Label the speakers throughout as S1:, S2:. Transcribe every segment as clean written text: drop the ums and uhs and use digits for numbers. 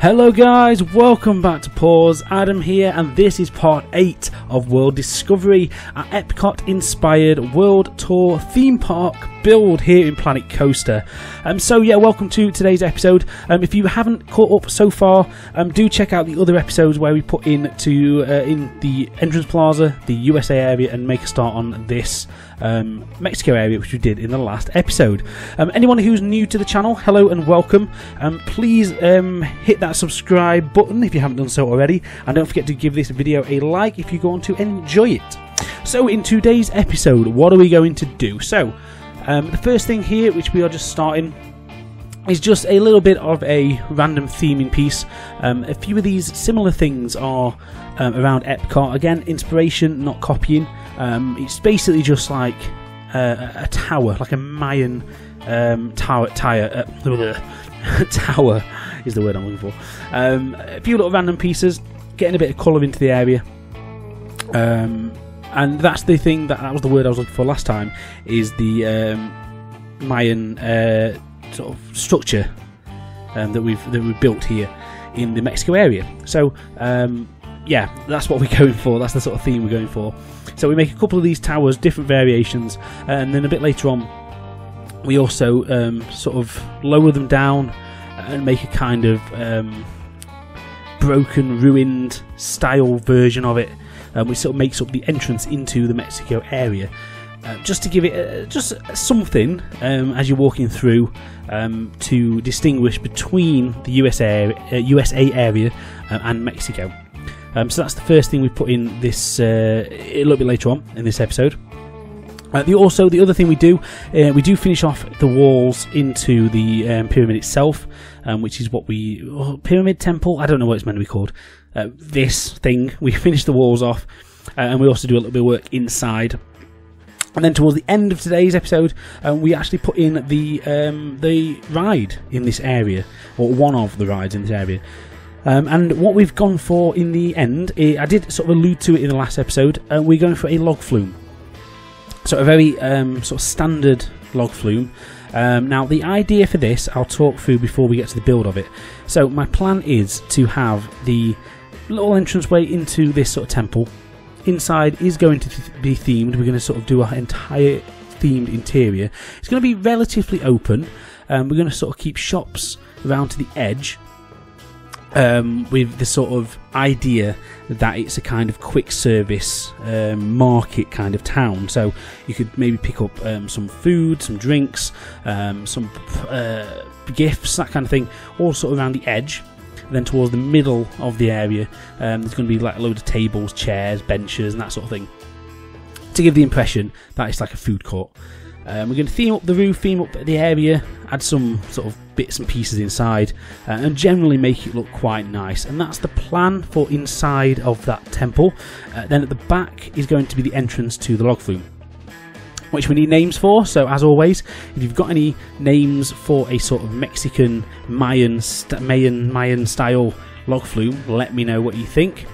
S1: Hello guys, welcome back to Pause. Adam here, and this is part 8 of World Discovery, our Epcot inspired world tour theme park build here in Planet Coaster. So yeah, welcome to today's episode. If you haven't caught up so far, do check out the other episodes where we put in the entrance plaza, the USA area, and make a start on this Mexico area, which we did in the last episode. Anyone who's new to the channel, hello and welcome. Please hit that subscribe button if you haven't done so already, and don't forget to give this video a like if you go on to enjoy it. So in today's episode, what are we going to do? So the first thing here, which we are just starting, is just a little bit of a random theming piece. A few of these similar things are around Epcot. Again, inspiration, not copying. It's basically just like a tower, like a Mayan tower is the word I'm looking for. A few little random pieces, getting a bit of colour into the area. And that's the thing, that was the word I was looking for last time, is the Mayan sort of structure that we've built here in the Mexico area. So yeah, that's what we're going for. That's the sort of theme we're going for. So we make a couple of these towers, different variations, and then a bit later on we also sort of lower them down and make a kind of broken, ruined style version of it, which sort of makes up the entrance into the Mexico area. Just to give it just something as you're walking through to distinguish between the USA area and Mexico. So that's the first thing we put in this a little bit later on in this episode. The other thing we do finish off the walls into the pyramid itself, which is what pyramid temple, I don't know what it's meant to be called. This thing, we finish the walls off, and we also do a little bit of work inside. And then towards the end of today's episode, we actually put in the ride in this area, or one of the rides in this area. And what we've gone for in the end, I did sort of allude to it in the last episode, we're going for a log flume. So a very sort of standard log flume. Now the idea for this I'll talk through before we get to the build of it. So my plan is to have the little entranceway into this sort of temple. Inside is going to be themed. We're going to sort of do our entire themed interior. It's going to be relatively open. We're going to sort of keep shops around to the edge, with the sort of idea that it's a kind of quick service market kind of town. So you could maybe pick up some food, some drinks, some gifts, that kind of thing, all sort of around the edge. And then towards the middle of the area, there's going to be like a load of tables, chairs, benches, and that sort of thing, to give the impression that it's like a food court. We're going to theme up the roof, theme up the area, add some sort of bits and pieces inside, and generally make it look quite nice. And that's the plan for inside of that temple. Then at the back is going to be the entrance to the log flume, which we need names for. So as always, if you've got any names for a sort of Mexican Mayan style log flume, let me know what you think,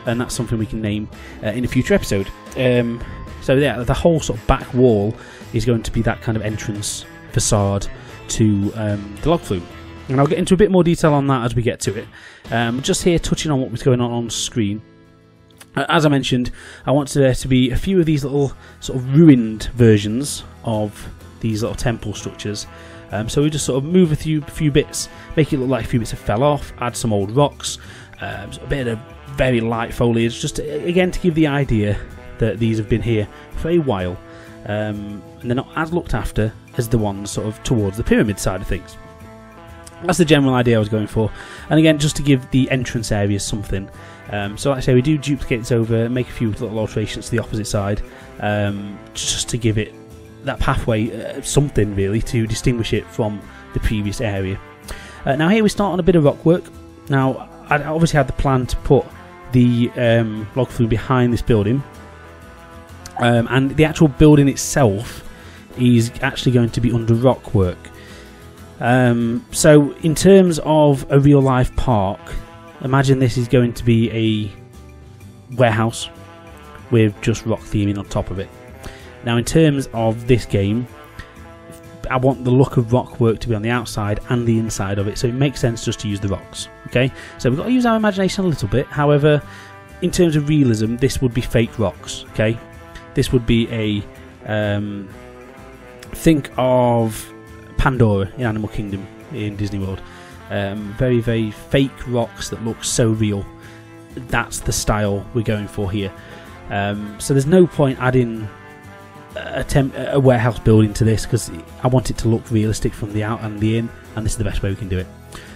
S1: and that's something we can name in a future episode. So yeah, the whole sort of back wall is going to be that kind of entrance facade to the log flume, and I'll get into a bit more detail on that as we get to it. Just here touching on what was going on screen. As I mentioned, I want there to be a few of these little sort of ruined versions of these little temple structures. So we just sort of move a few bits, make it look like a few bits have fell off, add some old rocks, a bit of very light foliage, just again to give the idea that these have been here for a while, and they're not as looked after as the ones sort of towards the pyramid side of things. That's the general idea I was going for, and again just to give the entrance area something. So like I say, we do duplicate this over, make a few little alterations to the opposite side, just to give it that pathway, something really to distinguish it from the previous area. Now here we start on a bit of rock work. Now I obviously had the plan to put the log flume behind this building, and the actual building itself is actually going to be under rock work. So in terms of a real life park, imagine this is going to be a warehouse with just rock theming on top of it. Now in terms of this game, I want the look of rock work to be on the outside and the inside of it, so it makes sense just to use the rocks. Okay, so we've got to use our imagination a little bit. However, in terms of realism, this would be fake rocks. Okay, this would be a think of Pandora in Animal Kingdom in Disney World. Very, very fake rocks that look so real. That's the style we're going for here. So there's no point adding a warehouse building to this, because I want it to look realistic from the out and the in, and this is the best way we can do it.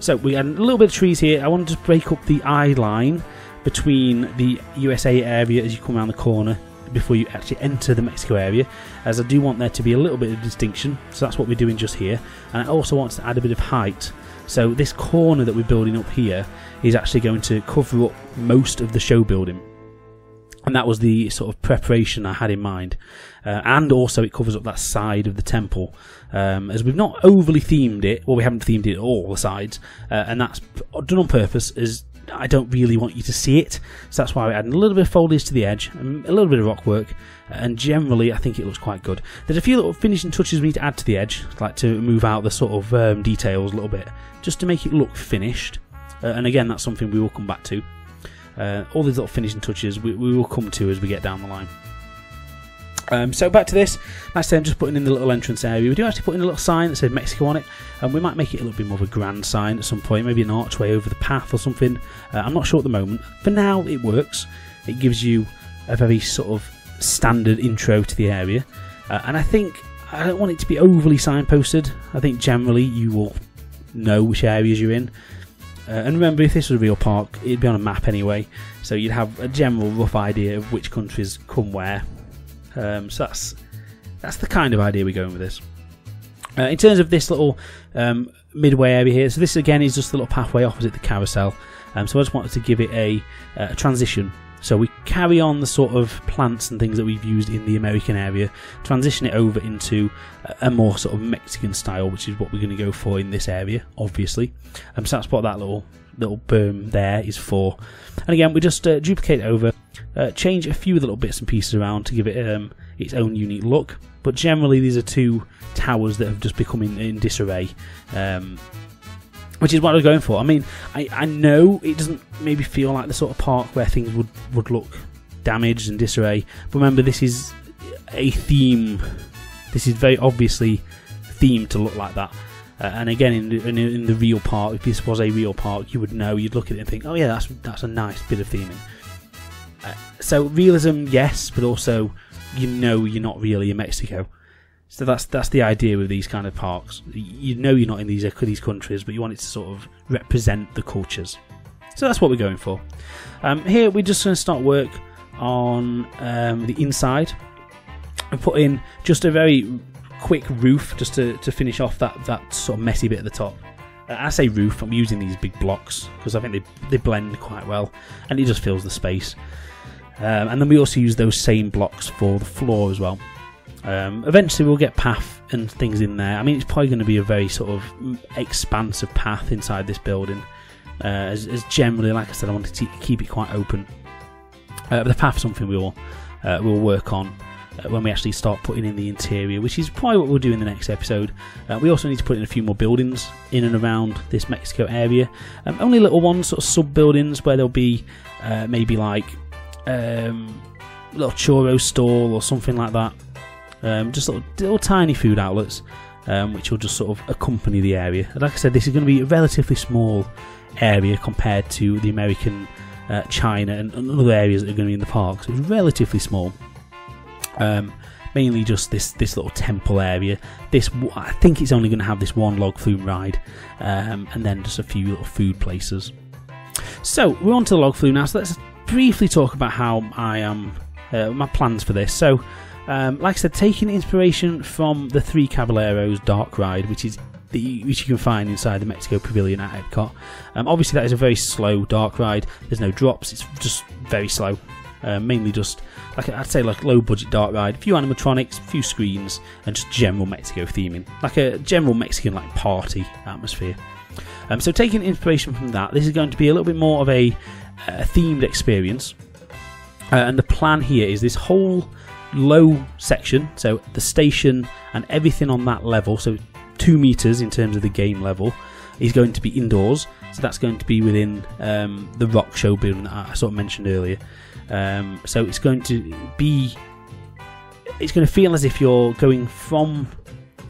S1: So we add a little bit of trees here. I want to just break up the eye line between the USA area as you come around the corner before you actually enter the Mexico area, as I do want there to be a little bit of distinction. So that's what we're doing just here, and I also want to add a bit of height. So this corner that we're building up here is actually going to cover up most of the show building, and that was the sort of preparation I had in mind. And also it covers up that side of the temple, as we've not overly themed it. Well, we haven't themed it at all, the sides, and that's done on purpose, as I don't really want you to see it. So that's why we're adding a little bit of foliage to the edge, and a little bit of rock work, and generally I think it looks quite good. There's a few little finishing touches we need to add to the edge, like to move out the sort of details a little bit, just to make it look finished. And again, that's something we will come back to. All these little finishing touches we will come to as we get down the line. So back to this. Like I said, I'm just putting in the little entrance area. We do actually put in a little sign that says Mexico on it, and we might make it a little bit more of a grand sign at some point, maybe an archway over the path or something. I'm not sure at the moment. For now, it works. It gives you a very sort of standard intro to the area, and I think I don't want it to be overly signposted. I think generally you will know which areas you're in. And remember, if this was a real park, it'd be on a map anyway, so you'd have a general rough idea of which countries come where. So that's the kind of idea we're going with this. In terms of this little midway area here, so this again is just a little pathway opposite the carousel. So I just wanted to give it a transition. So we carry on the sort of plants and things that we've used in the American area, transition it over into a more sort of Mexican style, which is what we're going to go for in this area, obviously. So that's what that little berm there is for. And again, we just duplicate it over, change a few little bits and pieces around to give it its own unique look. But generally, these are two towers that have just become in disarray. Which is what I was going for. I mean, I know it doesn't maybe feel like the sort of park where things would look damaged and disarray, but remember, this is a theme. This is very obviously themed to look like that. And again, in the real park, if this was a real park, you would know. You'd look at it and think, oh yeah, that's a nice bit of theming. So realism, yes, but also you're not really in Mexico. So that's the idea with these kind of parks. You know you're not in these countries, but you want it to sort of represent the cultures. So that's what we're going for. Here we're just going to start work on the inside. I put in just a very quick roof just to finish off that sort of messy bit at the top. I say roof, I'm using these big blocks because I think they blend quite well, and it just fills the space. And then we also use those same blocks for the floor as well. Eventually we'll get path and things in there. I mean, it's probably going to be a very sort of expansive path inside this building, as generally, like I said, I want to keep it quite open. But the path is something we'll work on when we actually start putting in the interior, which is probably what we'll do in the next episode. We also need to put in a few more buildings in and around this Mexico area. Only little ones, sort of sub buildings, where there'll be maybe like a little churro stall or something like that. Just little tiny food outlets, which will just sort of accompany the area. And like I said, this is going to be a relatively small area compared to the American China and other areas that are going to be in the park. So it's relatively small. Mainly just this little temple area. I think it's only going to have this one log flume ride, and then just a few little food places. So we're on to the log flume now. So let's briefly talk about how I am my plans for this. So. Like I said, taking inspiration from the Three Caballeros dark ride, which you can find inside the Mexico Pavilion at Epcot. Obviously, that is a very slow dark ride. There's no drops. It's just very slow. Mainly just, I'd say, like low budget dark ride. A few animatronics, a few screens, and just general Mexico theming, like a general Mexican party atmosphere. So taking inspiration from that, this is going to be a little bit more of a themed experience. And the plan here is this whole low section, so the station and everything on that level, so 2 meters in terms of the game level, is going to be indoors. So that's going to be within the rock show building that I sort of mentioned earlier. So it's going to feel as if you're going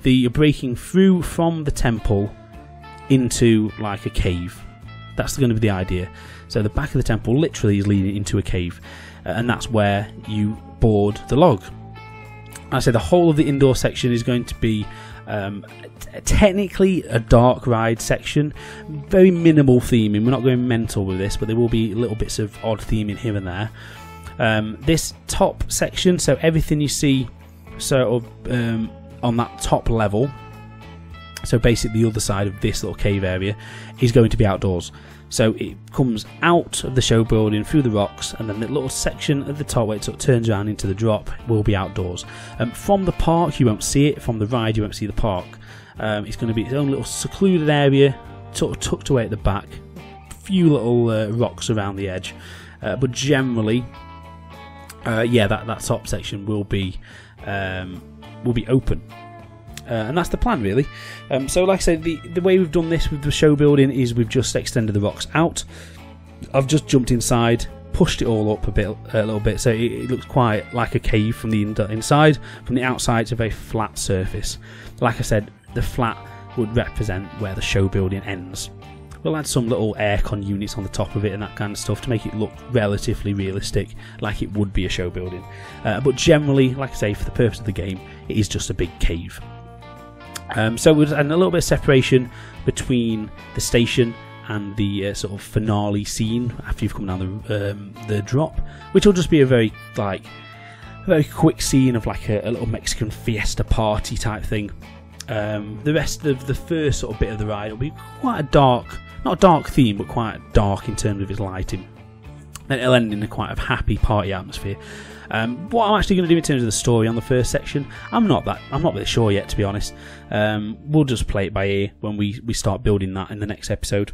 S1: you're breaking through from the temple into like a cave. That's going to be the idea. So the back of the temple literally is leading into a cave, and that's where you board the log. I say the whole of the indoor section is going to be technically a dark ride section. Very minimal theming. We're not going mental with this, but there will be little bits of odd theming here and there. This top section, so everything you see sort of on that top level, so basically the other side of this little cave area, is going to be outdoors. So it comes out of the show building through the rocks, and then the little section at the top where it sort of turns around into the drop will be outdoors. From the park you won't see it, from the ride you won't see the park. It's going to be its own little secluded area, sort of tucked away at the back, a few little rocks around the edge, but generally that top section will be open. And that's the plan, really. So like I said, the way we've done this with the show building is we've just extended the rocks out. I've just jumped inside, pushed it all up a little bit, so it looks quite like a cave from the inside. From the outside, it's a very flat surface. Like I said, the flat would represent where the show building ends. We'll add some little aircon units on the top of it and that kind of stuff to make it look relatively realistic, like it would be a show building. But generally, like I say, for the purpose of the game, it is just a big cave. So we'll add a little bit of separation between the station and the sort of finale scene after you've come down the drop, which will just be a very quick scene of like a little Mexican fiesta party type thing. The rest of the first sort of bit of the ride will be quite a dark, not a dark theme, but quite dark in terms of its lighting. Then it'll end in a quite a happy party atmosphere. What I'm actually going to do in terms of the story on the first section, I'm not really sure yet, to be honest. We'll just play it by ear when we start building that in the next episode.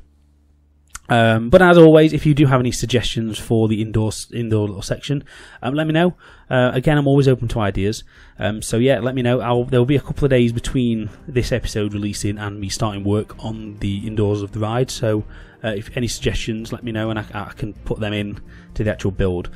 S1: But as always, if you do have any suggestions for the indoor little section, let me know. Again, I'm always open to ideas. So yeah, let me know. There'll be a couple of days between this episode releasing and me starting work on the indoors of the ride. So if any suggestions, let me know, and I can put them in to the actual build.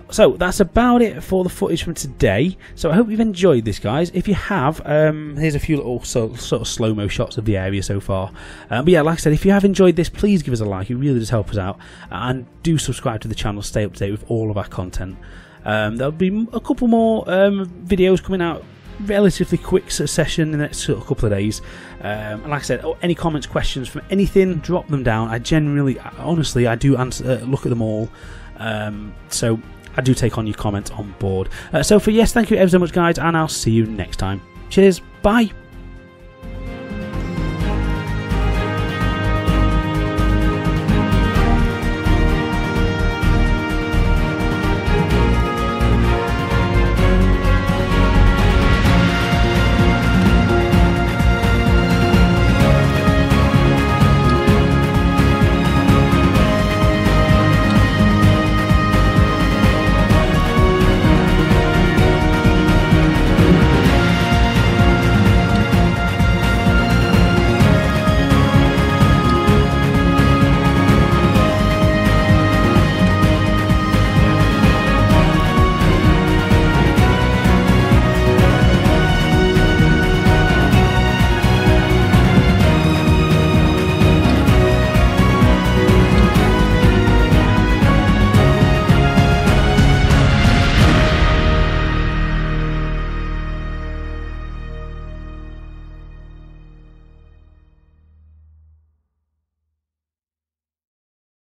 S1: So that's about it for the footage from today. So I hope you've enjoyed this, guys. If you have, here's a few little sort of slow-mo shots of the area so far. But yeah, like I said, if you have enjoyed this, please give us a like. It really does help us out. And do subscribe to the channel, stay up to date with all of our content. There'll be a couple more videos coming out relatively quick succession in the next couple of days. And like I said, any comments, questions from anything, drop them down. Honestly, I do look at them all. So I do take on your comments on board. So thank you ever so much, guys, and I'll see you next time. Cheers, bye.